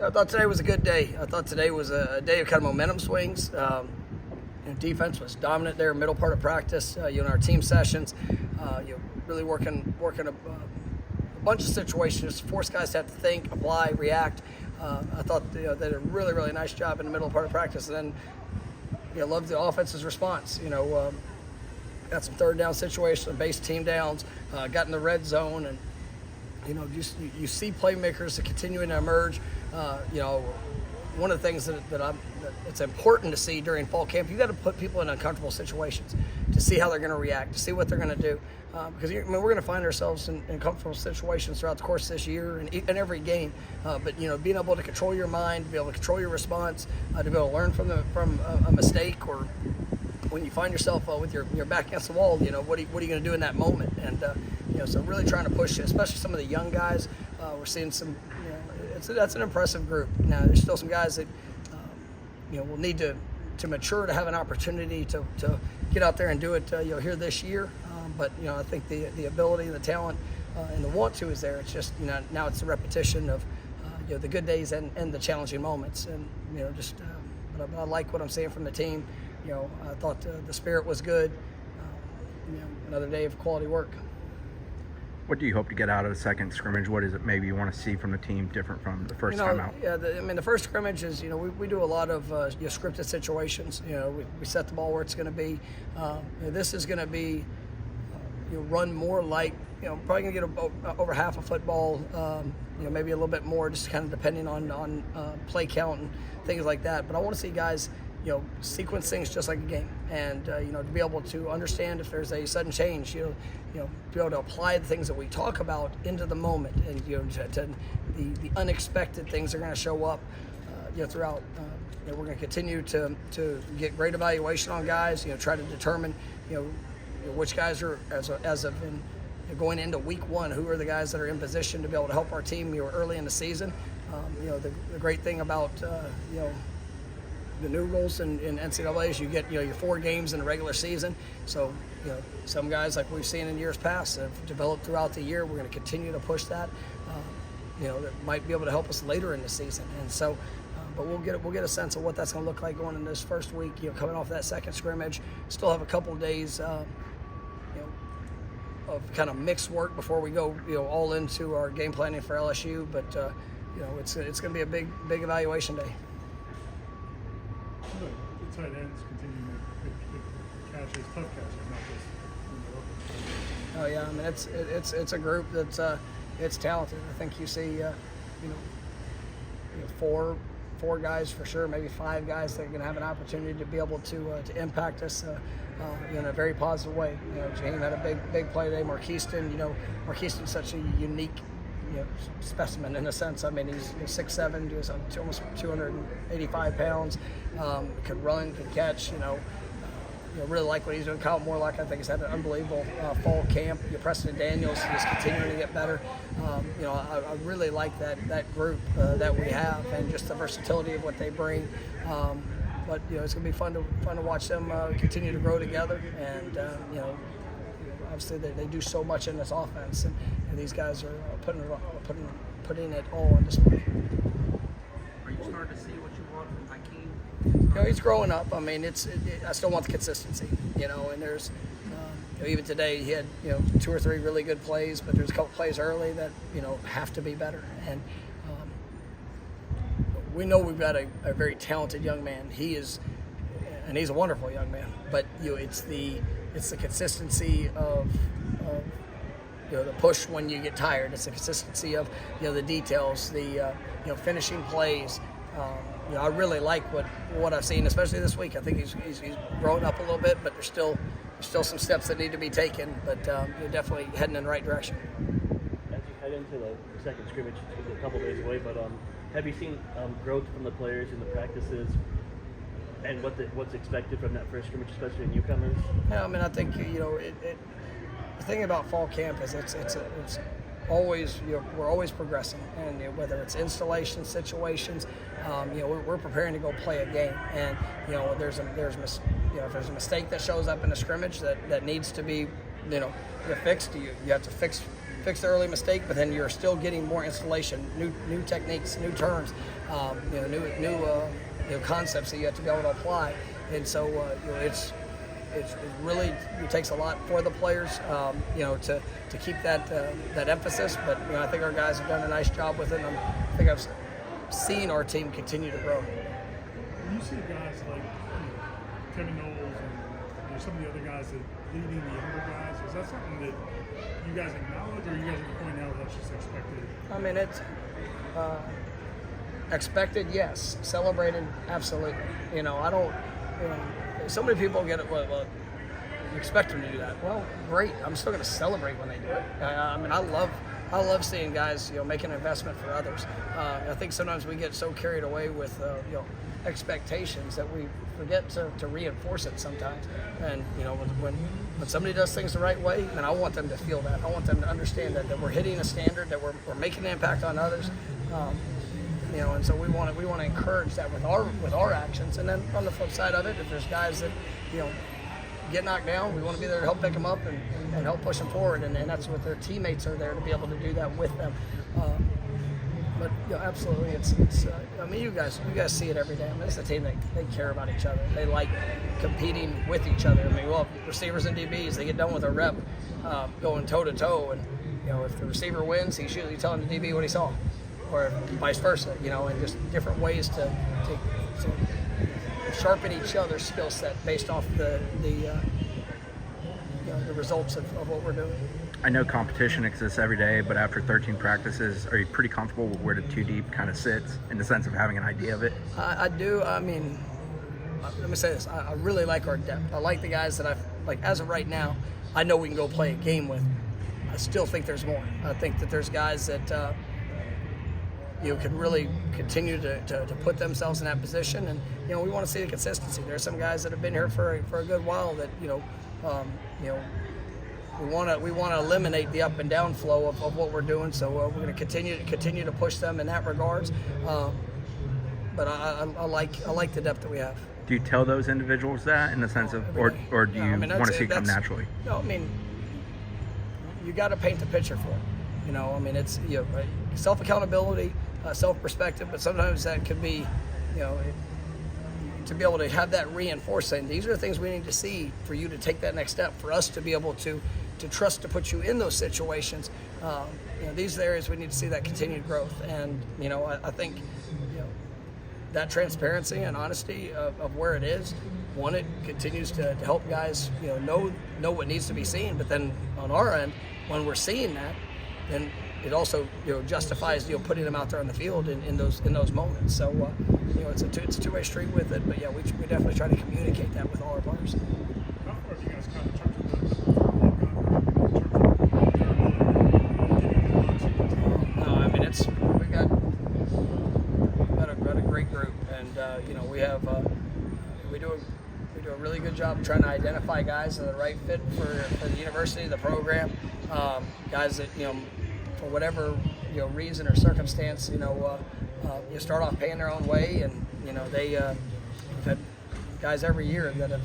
I thought today was a good day. I thought today was a day of kind of momentum swings. Defense was dominant there, middle part of practice. In our team sessions, really working a bunch of situations, force guys to have to think, apply, react. I thought they did a really, really nice job in the middle part of practice. And then, loved the offense's response. Got some third down situations, base team downs, got in the red zone, and you see playmakers that continuing to emerge. One of the things that it's important to see during fall camp, you got to put people in uncomfortable situations to see how they're going to react, to see what they're going to do, because we're going to find ourselves in comfortable situations throughout the course of this year and in every game. But being able to control your mind, be able to control your response, to be able to learn from a mistake, or when you find yourself with your back against the wall, what are you going to do in that moment? And so really trying to push, especially some of the young guys. We're seeing some. That's an impressive group. Now there's still some guys that will need to mature to have an opportunity to get out there and do it here this year. But I think the ability, the talent, and the want to is there. It's just now it's the repetition of the good days and the challenging moments. And but I like what I'm seeing from the team. I thought the spirit was good. Another day of quality work. What do you hope to get out of the second scrimmage? What is it maybe you want to see from the team different from the first time out? Yeah, the first scrimmage is, we do a lot of scripted situations. We set the ball where it's going to be. This is going to be run more like, probably going to get over half a football, maybe a little bit more, just kind of depending on play count and things like that. But I want to see guys sequence things just like a game, and to be able to understand if there's a sudden change, to be able to apply the things that we talk about into the moment, and the unexpected things are going to show up, throughout. We're going to continue to get great evaluation on guys, try to determine, which guys are as of going into week one, who are the guys that are in position to be able to help our team, early in the season. The great thing about the new rules in NCAA is you get your 4 games in the regular season. So some guys, like we've seen in years past, have developed throughout the year. We're going to continue to push that. That might be able to help us later in the season. And so, but we'll get a sense of what that's going to look like going into this first week. Coming off that second scrimmage, still have a couple of days. Of kind of mixed work before we go all into our game planning for LSU. But it's going to be a big evaluation day. The tight ends continue to catches, tough catches, not just. Oh yeah, I mean it's a group that's it's talented. I think you see four guys for sure, maybe 5 guys that are going to have an opportunity to be able to impact us in a very positive way. James had a big play today. Marquiston's such a unique specimen in a sense. I mean, he's 6'7", he's almost 285 pounds, could run, could catch, really like what he's doing. Kyle Morlock, I think, has had an unbelievable fall camp. Preston Daniels is continuing to get better. I really like that group that we have, and just the versatility of what they bring. But it's going to be fun to watch them continue to grow together, and obviously they do so much in this offense, and these guys are putting it all on display. Are you starting to see what you want from Hakeem? He's growing up. I mean, I still want the consistency, and there's even today he had 2 or 3 really good plays, but there's a couple plays early that have to be better. And we know we've got a very talented young man. He's a wonderful young man. But it's the consistency of the push when you get tired. It's the consistency of the details, the finishing plays. I really like what I've seen, especially this week. I think he's grown up a little bit, but there's still some steps that need to be taken. But you're definitely heading in the right direction. As you head into the second scrimmage, it's a couple days away, but have you seen growth from the players in the practices, and what's expected from that first scrimmage, especially in newcomers? Yeah, I mean, I think the thing about fall camp is it's always we're always progressing, and whether it's installation situations, we're preparing to go play a game, and if there's a mistake that shows up in a scrimmage that needs to be fixed, you have to fix fix the early mistake, but then you're still getting more installation, new techniques, new terms, new concepts that you have to be able to apply. And so it really takes a lot for the players, to keep that emphasis. But I think our guys have done a nice job with it. And I think I've seen our team continue to grow. When you see guys like Kevin Knowles and some of the other guys that leading the younger guys, is that something that you guys acknowledge, or you guys at the point now that's just expected? I mean, it's expected, yes. Celebrated, absolutely. I don't. So many people get it. Well, you expect them to do that. Well, great. I'm still going to celebrate when they do it. I mean, I love seeing guys, make an investment for others. I think sometimes we get so carried away with, expectations that we forget to reinforce it sometimes. And, when somebody does things the right way, then I want them to feel that. I want them to understand that we're hitting a standard, that we're making an impact on others. And so we want to encourage that with our actions. And then on the flip side of it, if there's guys that, get knocked down, we want to be there to help pick them up and help push them forward. And that's what their teammates are there to be able to do that with them. But absolutely, it's. I mean, you guys see it every day. I mean, it's a team that they care about each other. They like competing with each other. I mean, well, receivers and DBs, they get done with a rep, going toe to toe, and if the receiver wins, he's usually telling the DB what he saw, or vice versa. And just different ways to sharpen each other's skill set based off the results of what we're doing. I know competition exists every day, but after 13 practices, are you pretty comfortable with where the 2 deep kind of sits in the sense of having an idea of it? I do. I mean, let me say this. I really like our depth. I like the guys that as of right now, I know we can go play a game with. I still think there's more. I think that there's guys that can really continue to put themselves in that position, and we want to see the consistency. There's some guys that have been here for a good while that we want to eliminate the up and down flow of what we're doing. So we're going to continue to push them in that regards. But I like the depth that we have. Do you tell those individuals that in the sense of, or do you want to see it come naturally? No, I mean, you got to paint the picture for it. I mean, it's self accountability, self perspective, but sometimes that could be, to be able to have that reinforcing. These are the things we need to see for you to take that next step, for us to be able to trust to put you in those situations. These are the areas we need to see that continued growth. And, I think, that transparency and honesty of where it is, one, it continues to help guys, know what needs to be seen. But then on our end, when we're seeing that, then it also, justifies, putting them out there on the field in those moments. So, it's a two-way street with it. But yeah, we definitely try to communicate that with all our players. How far have you guys come in terms of No, I mean, we've got a great group, and we have we do a really good job trying to identify guys that are the right fit for the university, the program, guys that for whatever reason or circumstance, you start off paying their own way, and they have had guys every year that have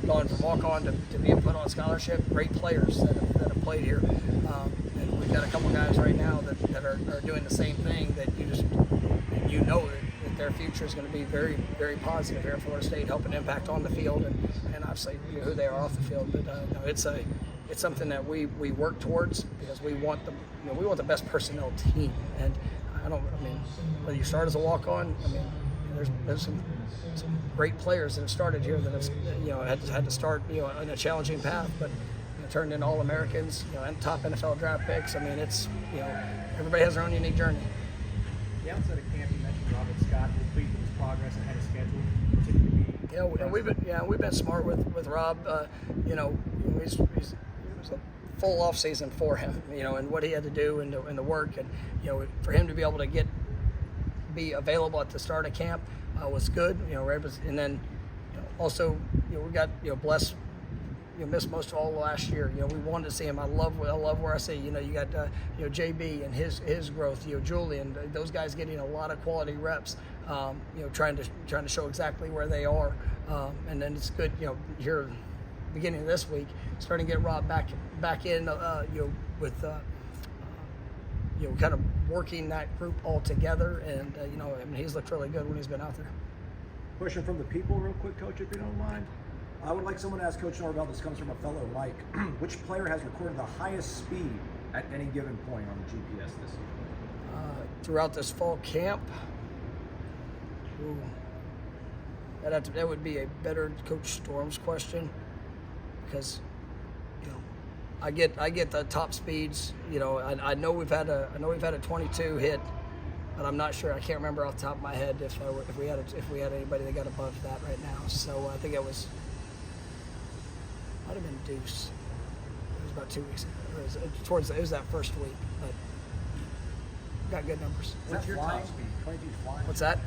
gone from walk on to being put on scholarship. Great players that have played here, and we've got a couple guys right now that are doing the same thing. That that their future is going to be very, very positive here at Florida State, helping impact on the field and obviously who they are off the field. But it's something that we work towards, because we want the best personnel team. And whether you start as a walk-on, there's some great players that have started here that have had to start in a challenging path, but turned into All-Americans, and top NFL draft picks. I mean, it's everybody has their own unique journey. The outset of camp, you mentioned Robert Scott, complete with his progress ahead of schedule. And we've been smart with Rob. It was a full off season for him, and what he had to do and the work, and for him to be able to be available at the start of camp was good. And then also we got blessed. Missed most of all last year. We wanted to see him. I love where I see. You got JB and his growth. Julian, those guys getting a lot of quality reps. Trying to show exactly where they are. And then it's good. Here beginning of this week, starting to get Rob back in, with kind of working that group all together, and he's looked really good when he's been out there. Question from the people real quick, Coach, if you don't mind. I would like someone to ask Coach Norvell, this comes from a fellow Mike, which player has recorded the highest speed at any given point on the GPS this year? Throughout this fall camp, that would be a better Coach Storm's question, because I get the top speeds. I know we've had a 22 hit, but I'm not sure. I can't remember off the top of my head if we had anybody that got above that right now. So I think it might have been Deuce. It was about 2 weeks ago. It was that first week, but got good numbers. What's your top speed? 22 flying? What's that?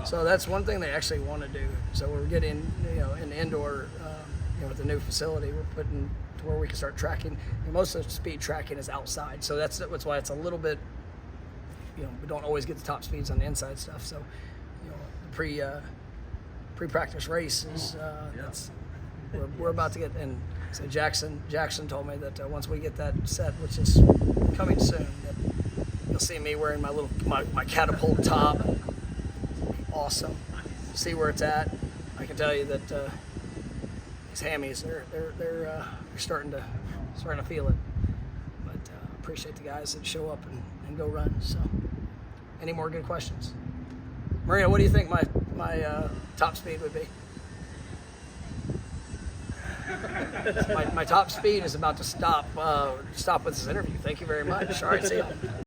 So that's one thing they actually want to do. So we're getting, in indoor, with the new facility, we're putting to where we can start tracking. Most of the speed tracking is outside, so that's why it's a little bit. We don't always get the top speeds on the inside stuff. So, the pre-practice races, we're about to get. And so Jackson told me that once we get that set, which is coming soon, that you'll see me wearing my catapult top. Awesome. See where it's at. I can tell you that these hammies, they're starting to feel it. But appreciate the guys that show up and go run. So, any more good questions? Maria, what do you think my top speed would be? My top speed is about to stop with this interview. Thank you very much. All right, see ya.